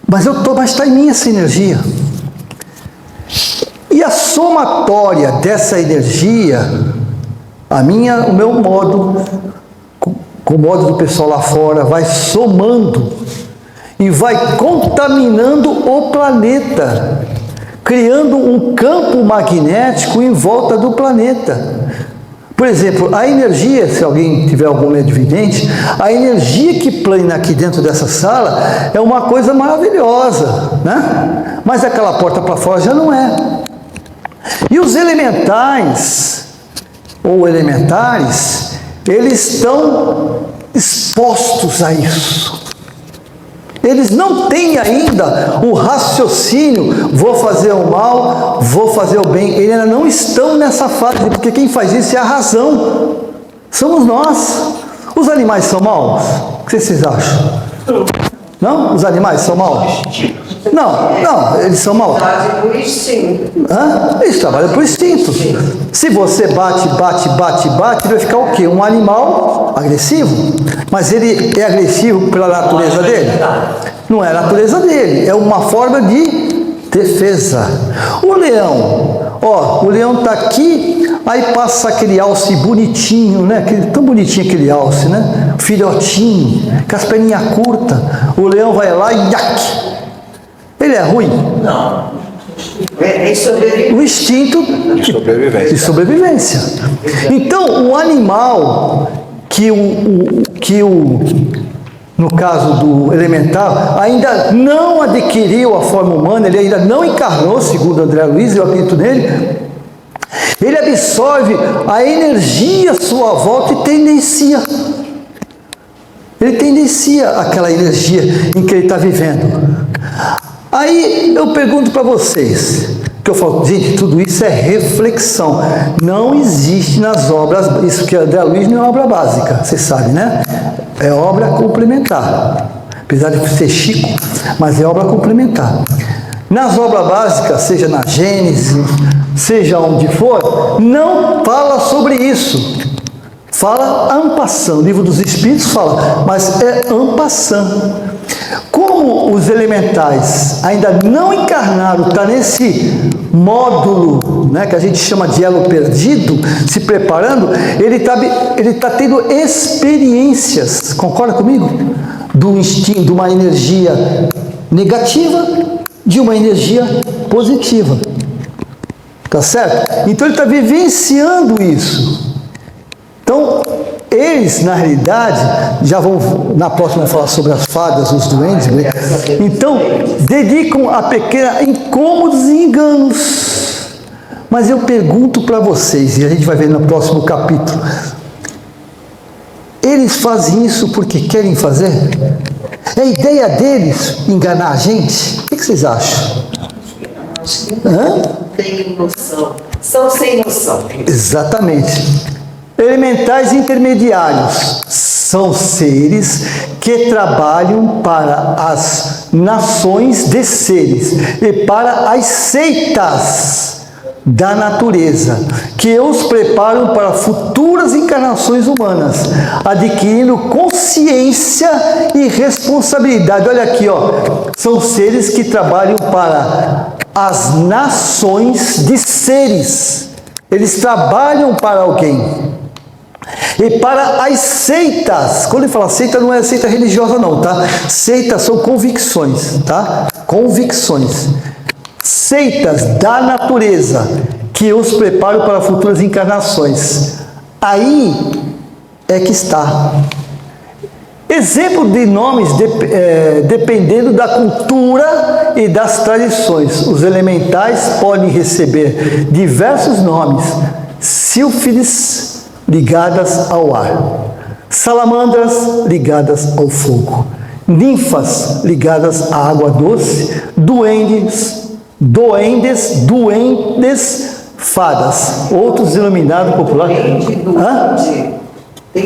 mas está em mim essa energia. E a somatória dessa energia, o meu modo, com o modo do pessoal lá fora, vai somando e vai contaminando o planeta, criando um campo magnético em volta do planeta. Por exemplo, a energia, se alguém tiver algum medo evidente, a energia que plana aqui dentro dessa sala é uma coisa maravilhosa, né? Mas aquela porta para fora já não é. E os elementais, ou elementares, eles estão expostos a isso. Eles não têm ainda o raciocínio, vou fazer o mal, vou fazer o bem. Eles ainda não estão nessa fase, porque quem faz isso é a razão. Somos nós. Os animais são maus? O que vocês acham? Não? Os animais são maus? Não, eles são maus. Por instinto. Eles trabalham por instinto. Se você bate, ele vai ficar o quê? Um animal agressivo. Mas ele é agressivo pela natureza dele? Não é a natureza dele, é uma forma de defesa. O leão está aqui, Aí passa aquele alce bonitinho, né? Tão bonitinho aquele alce, né? Filhotinho, com as perninhas curtas. O leão vai lá e iac. Ele é ruim? Não. É o instinto de sobrevivência. Então, o animal no caso do elemental, ainda não adquiriu a forma humana, ele ainda não encarnou, segundo André Luiz, eu acredito nele, ele absorve a energia à sua volta e tendencia. Ele tendencia aquela energia em que ele está vivendo. Aí eu pergunto para vocês, que eu falo, gente, tudo isso é reflexão. Não existe nas obras, isso que André Luiz não é obra básica, vocês sabem, né? É obra complementar. Apesar de ser Chico, mas é obra complementar. Nas obras básicas, seja na Gênesis, seja onde for, não fala sobre isso. Fala en passant. O livro dos Espíritos fala, mas é en passant. Como os elementais ainda não encarnaram, está nesse módulo, né, que a gente chama de elo perdido, se preparando, ele tá tendo experiências, concorda comigo? Do instinto, de uma energia negativa, de uma energia positiva. Tá certo? Então ele está vivenciando isso. Então, eles, na realidade, já vão, na próxima, falar sobre as fadas, os duendes, né? Então, dedicam a pequena incômodos e enganos. Mas eu pergunto para vocês, e a gente vai ver no próximo capítulo, eles fazem isso porque querem fazer? É a ideia deles enganar a gente? O que vocês acham? Não tem noção. São sem noção. Exatamente. Elementais intermediários são seres que trabalham para as nações de seres e para as seitas da natureza, que os preparam para futuras encarnações humanas, adquirindo consciência e responsabilidade. Olha aqui, ó, são seres que trabalham para as nações de seres. Eles trabalham para alguém. E para as seitas, quando ele fala seita, não é seita religiosa não, tá? Seitas são convicções, tá? Convicções. Seitas da natureza, que os preparam para futuras encarnações. Aí é que está. Exemplo de nomes dependendo da cultura e das tradições. Os elementais podem receber diversos nomes. Sílfides, ligadas ao ar, salamandras ligadas ao fogo, ninfas ligadas à água doce, duendes, fadas, outros denominados popular. Tem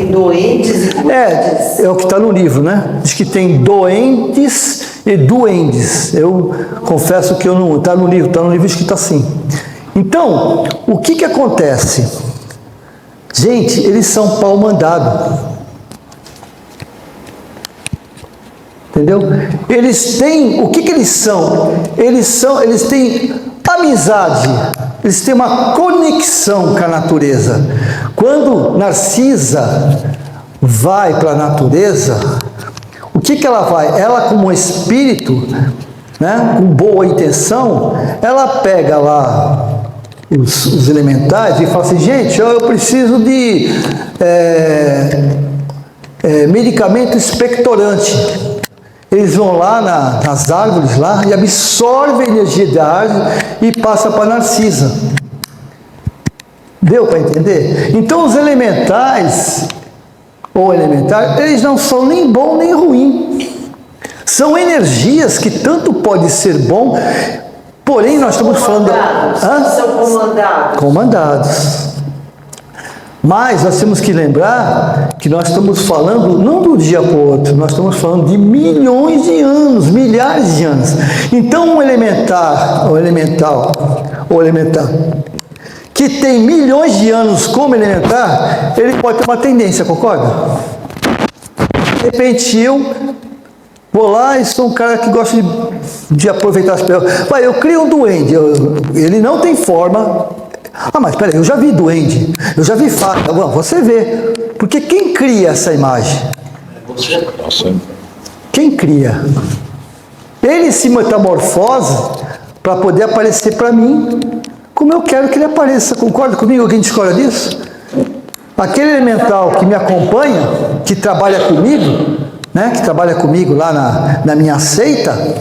doentes e duendes. É o que está no livro, né? Diz que tem doentes e duendes. Eu confesso que eu não. Está no livro escrito assim. Então, o que acontece? Gente, eles são pau mandado. Entendeu? Eles têm, o que eles são? Eles têm amizade, eles têm uma conexão com a natureza. Quando Narcisa vai para a natureza, o que ela vai? Ela, como espírito, né, com boa intenção, ela pega lá os elementais e fala assim, gente, eu preciso de medicamento expectorante. Eles vão lá nas árvores lá e absorvem a energia da árvore e passa para a Narcisa. Deu para entender? Então os elementais, ou elementar, eles não são nem bom nem ruim. São energias que tanto pode ser bom, porém nós estamos falando... São comandados. Comandados. Mas nós temos que lembrar que nós estamos falando não do dia para o outro, nós estamos falando de milhões de anos, milhares de anos. Então um elementar, que tem milhões de anos como elementar, ele pode ter uma tendência, concorda? De repente eu vou lá e sou um cara que gosta de aproveitar as pessoas. Eu crio um duende, ele não tem forma, Ah, mas peraí, eu já vi duende, eu já vi fada. Bom, você vê. Porque quem cria essa imagem? Quem cria? Ele se metamorfosa para poder aparecer para mim como eu quero que ele apareça. Concorda comigo? Alguém discorda disso? Aquele elemental que me acompanha, que trabalha comigo, né, que trabalha comigo lá na minha seita,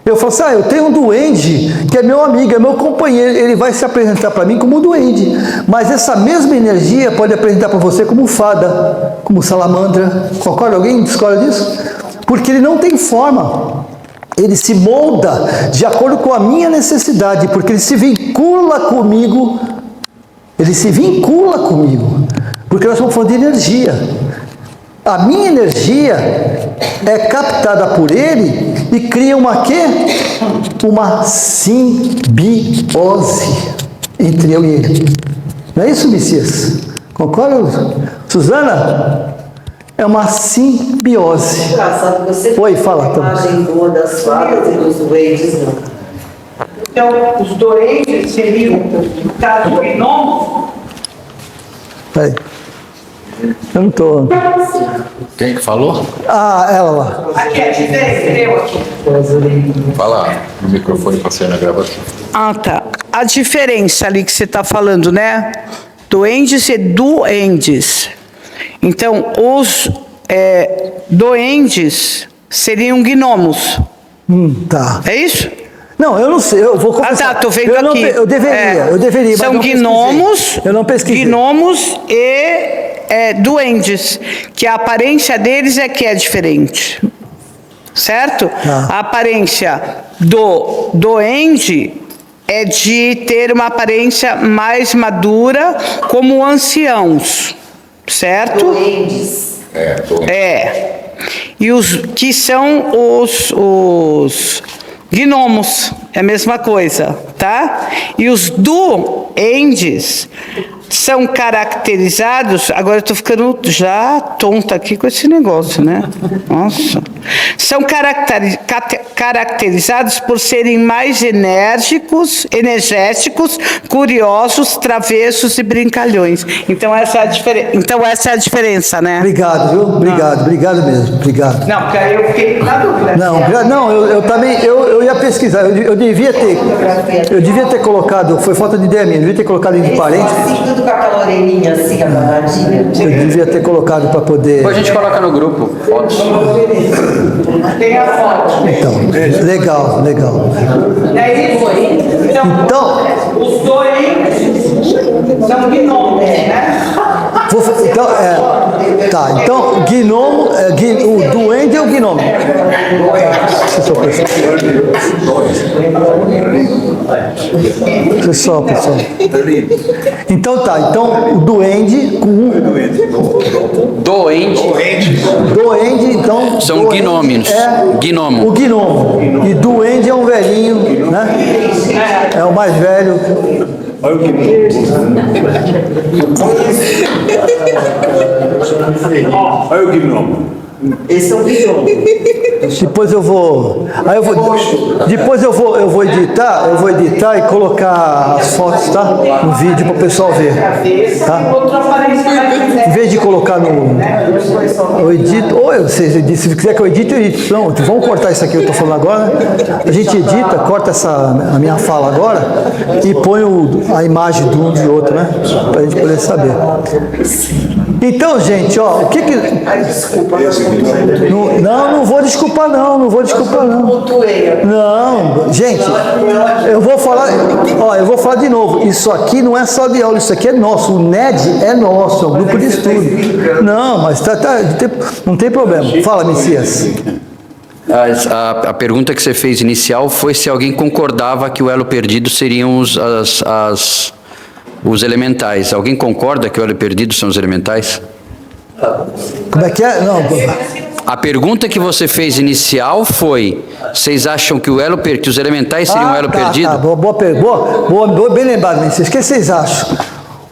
eu falo assim, eu tenho um duende que é meu amigo, é meu companheiro, ele vai se apresentar para mim como um duende, mas essa mesma energia pode apresentar para você como fada, como salamandra. Concorda? Alguém discorda disso? Porque ele não tem forma, ele se molda de acordo com a minha necessidade, porque ele se vincula comigo, porque nós estamos falando de energia. A minha energia é captada por ele e cria uma quê? Uma simbiose entre eu e ele. Não é isso, Messias? Concorda, Suzana? É uma simbiose. Engraçado, você Oi, fala. a imagem boa das fadas e dos duendes, não. Então, os duendes seriam, no caso, gnomos. Peraí. Eu não estou. Quem que falou? Ah, ela lá. Aqui é diferente, eu aqui. Fala no microfone para ser na gravação. Ah, tá. A diferença ali que você está falando, né? Duendes e duendes. Então, os duendes seriam gnomos. Tá. É isso? Não, eu não sei, eu vou confessar. Ah, tá, tô vendo eu não, aqui. Eu deveria, São mas não gnomos, pesquisei. Eu não pesquisei. gnomos e duendes, que a aparência deles é que é diferente. Certo? Tá. A aparência do duende é de ter uma aparência mais madura, como anciãos. Certo? Duendes. E os que são os gnomos, é a mesma coisa, tá? E os duendes são caracterizados, agora eu tô ficando já tonta aqui com esse negócio, né? Nossa. São caracterizados por serem mais energéticos, curiosos, travessos e brincalhões. Então essa é a diferença, né? Obrigado, viu? Obrigado mesmo. Obrigado. Não, porque aí eu fiquei na dúvida. Não, eu também, eu ia pesquisar, eu devia ter colocado, foi falta de ideia minha, eu devia ter colocado entre parênteses. Assim, tudo com aquela orelhinha assim, amarradinha. Eu devia ter colocado para poder. Depois a gente coloca no grupo fotos. Tem a foto. Então, legal. É isso aí. Então, os dois são gnomos, né? Então, gnomo, o duende é o gnomo. Pessoal. Então o duende com Doende, então. São gnôminos. Gnomo. O gnomo. E duende é um velhinho, né? É o mais velho. Olha o gnomo. Esse é um gnomo. Depois eu vou editar e colocar as fotos, tá? No vídeo para o pessoal ver, tá? Em vez de colocar eu edito, se quiser que eu edite, eu edito. Não, vamos cortar isso aqui que eu estou falando agora, né? A gente edita, corta a minha fala agora e põe a imagem de um de outro, né? Para a gente poder saber. Então, gente, ó, o que que... Desculpa. Não vou desculpar não. Não, gente, eu vou falar de novo. Isso aqui não é só de aula, isso aqui é nosso. O NED é nosso, é um grupo de estudo. Não, mas não tem problema. Fala, Messias. A pergunta que você fez inicial foi se alguém concordava que o elo perdido seriam os elementais. Alguém concorda que o elo perdido são os elementais? Como é que é? Não. A pergunta que você fez inicial foi: vocês acham que que os elementais seriam o elo perdido? Boa, bem lembrado, Messias. O que vocês acham?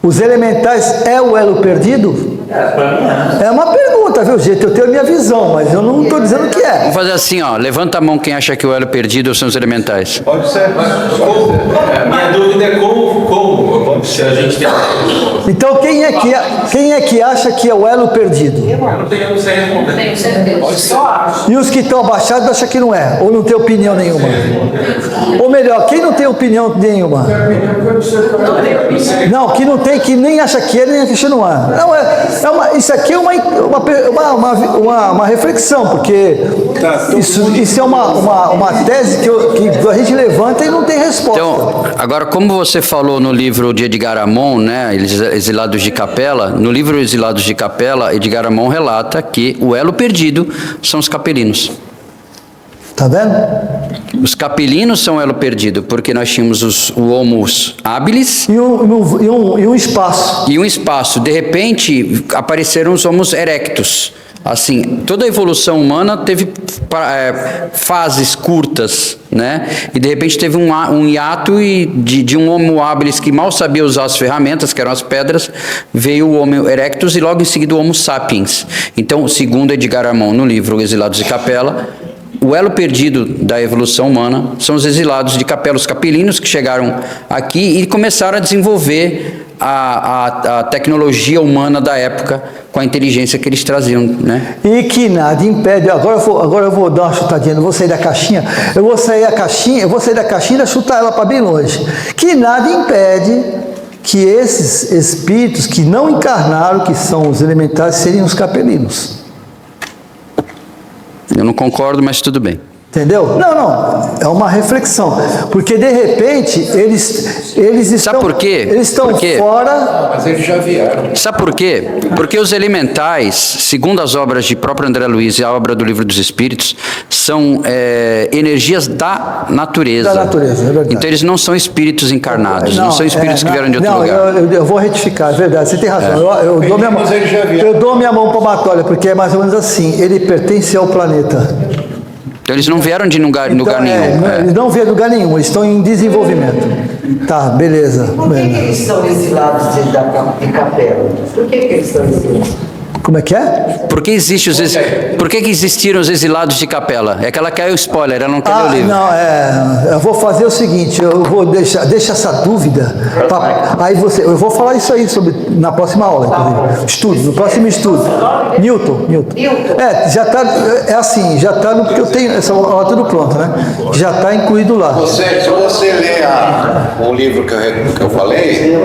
Os elementais é o elo perdido? É uma pergunta, viu, gente? Eu tenho a minha visão, mas eu não estou dizendo que é. Vamos fazer assim, ó. Levanta a mão quem acha que o elo perdido são os elementais. Pode ser. Minha dúvida é como se a gente tem... Então quem é que acha que é o elo perdido? Eu não tenho sem responder. Tenho certeza. E os que estão abaixados acham que não é, ou não tem opinião nenhuma? Ou melhor, quem não tem opinião nenhuma? Não, que não tem, que nem acha que é, nem acha que não é. Não, isso aqui é uma reflexão, porque isso é uma tese que a gente levanta e não tem resposta. Então, agora, como você falou no livro de Edgar Amon, né, Exilados de Capela, no livro Exilados de Capela, Edgar Amon relata que o elo perdido são os capelinos. Tá vendo? Os capelinos são o elo perdido, porque nós tínhamos o Homo habilis E um espaço. e um espaço. De repente, apareceram os Homo erectus. Assim, toda a evolução humana teve fases curtas, né? E de repente teve um hiato de um Homo habilis que mal sabia usar as ferramentas, que eram as pedras, veio o Homo erectus e logo em seguida o Homo sapiens. Então, segundo Edgar Amon, no livro Exilados de Capela, o elo perdido da evolução humana são os exilados de Capela, os capelinos que chegaram aqui e começaram a desenvolver a tecnologia humana da época com a inteligência que eles traziam, né? E que nada impede. Agora eu vou dar uma chutadinha, não vou sair da caixinha. Eu vou sair da caixinha e chutar ela para bem longe. Que nada impede que esses espíritos que não encarnaram, que são os elementares, seriam os capelinos. Eu não concordo, mas tudo bem. Entendeu? Não. É uma reflexão. Porque, de repente, eles estão... Sabe por quê? Eles estão fora... Mas eles já vieram. Sabe por quê? Porque os elementais, segundo as obras de próprio André Luiz e a obra do Livro dos Espíritos, são energias da natureza. Da natureza, é verdade. Então eles não são espíritos encarnados, não são espíritos que vieram de outro lugar. Eu vou retificar, é verdade, você tem razão. Eu dou minha mão para Batólia, porque é mais ou menos assim, ele pertence ao planeta. Então eles não vieram de lugar nenhum. Eles não vieram de lugar nenhum, eles estão em desenvolvimento. Tá, beleza. Por que eles são exilados de Capela? Por que eles estão exilados? Como é que é? Por que existiram os exilados de Capela? É que ela quer o spoiler, ela não quer ler o livro. Não, eu vou fazer o seguinte, eu vou deixa essa dúvida, eu vou falar isso aí na próxima aula, inclusive. No próximo estudo. Newton. Já está porque eu tenho essa aula tudo pronta, né? Já está incluído lá. Se você ler o livro que eu falei...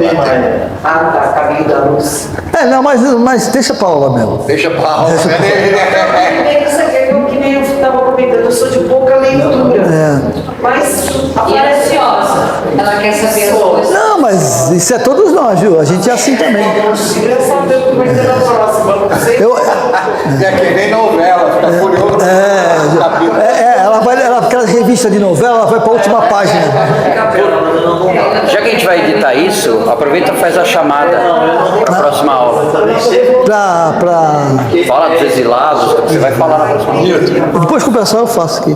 Caminho da Luz. Mas deixa para aula mesmo. Deixa pra aula. Que nem eu estava comentando, eu sou de pouca leitura. Mas E ela é ansiosa. Ela quer saber as coisas. Não, mas isso é todos nós, viu? A gente é assim também. queria saber o que vai ter na próxima. Não sei. É que nem novela, fica curioso. Aquela revista de novela, ela vai para a última página. Já que a gente vai editar isso, aproveita e faz a chamada para a próxima aula. Fala dos exilados, você vai falar na próxima aula. Depois que o pessoal eu faço aqui.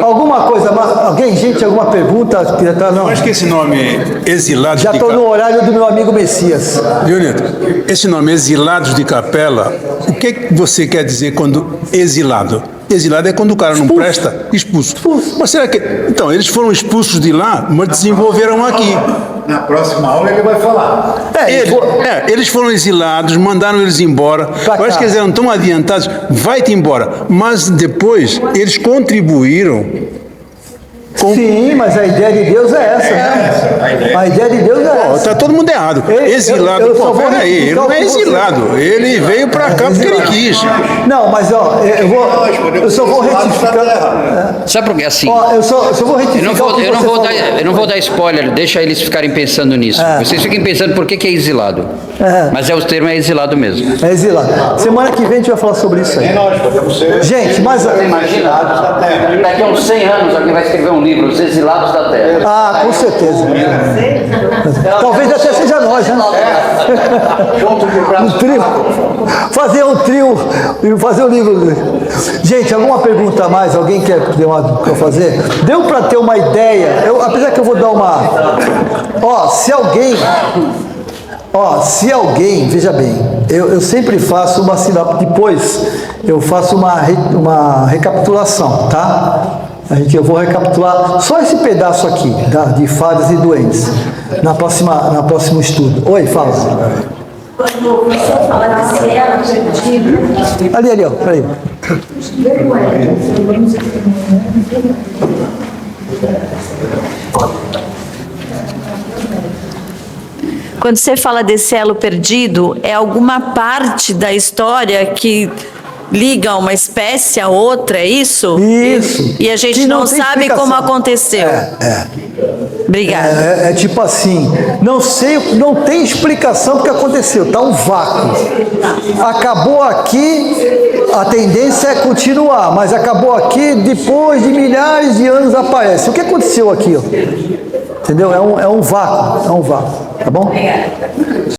Alguma coisa, alguma pergunta? Não. Acho que esse nome Exilados Já de estou no horário do meu amigo Messias. Viu, Nilton? Esse nome Exilados de Capela, o que você quer dizer quando exilado? Exilado é quando o cara não presta, expulso. Mas será que... Então, eles foram expulsos de lá, mas desenvolveram aqui. Na próxima aula ele vai falar. Eles foram exilados, mandaram eles embora. Eu acho que eles eram tão adiantados, vai-te embora. Mas depois, eles contribuíram. Sim, mas a ideia de Deus é essa, né? A ideia de Deus é essa. Está todo mundo errado. Exilado, peraí, ele não é exilado. Ele veio para cá porque ele quis. Não, mas eu só vou retificar. Sabe por que assim? Eu só vou retificar. Eu não vou dar spoiler, deixa eles ficarem pensando nisso. Vocês fiquem pensando por que é exilado. Mas o termo é exilado mesmo. É exilado. Semana que vem a gente vai falar sobre isso aí. Gente, mas... Daqui a uns 100 anos alguém vai escrever um livro, Os Exilados da Terra. Com certeza. Talvez até seja nós, né? Um trio. Fazer um trio e fazer um livro. Gente, alguma pergunta a mais? Alguém quer fazer? Deu para ter uma ideia? Apesar que eu vou dar uma... Se alguém, veja bem, eu sempre faço uma sinopse, depois eu faço uma recapitulação, tá? Eu vou recapitular só esse pedaço aqui, de fadas e doentes, na próximo estudo. Oi, fala. Quando você fala de cela perdida. Ali, ó, peraí. Quando você fala desse elo perdido, é alguma parte da história que liga uma espécie a outra, é isso? Isso. E a gente Que não tem sabe explicação. como aconteceu. Obrigada. É tipo assim, não tem explicação porque aconteceu, tá um vácuo. Acabou aqui, a tendência é continuar, mas acabou aqui, depois de milhares de anos aparece. O que aconteceu aqui? Ó? Entendeu? É um vácuo, tá bom? Obrigada.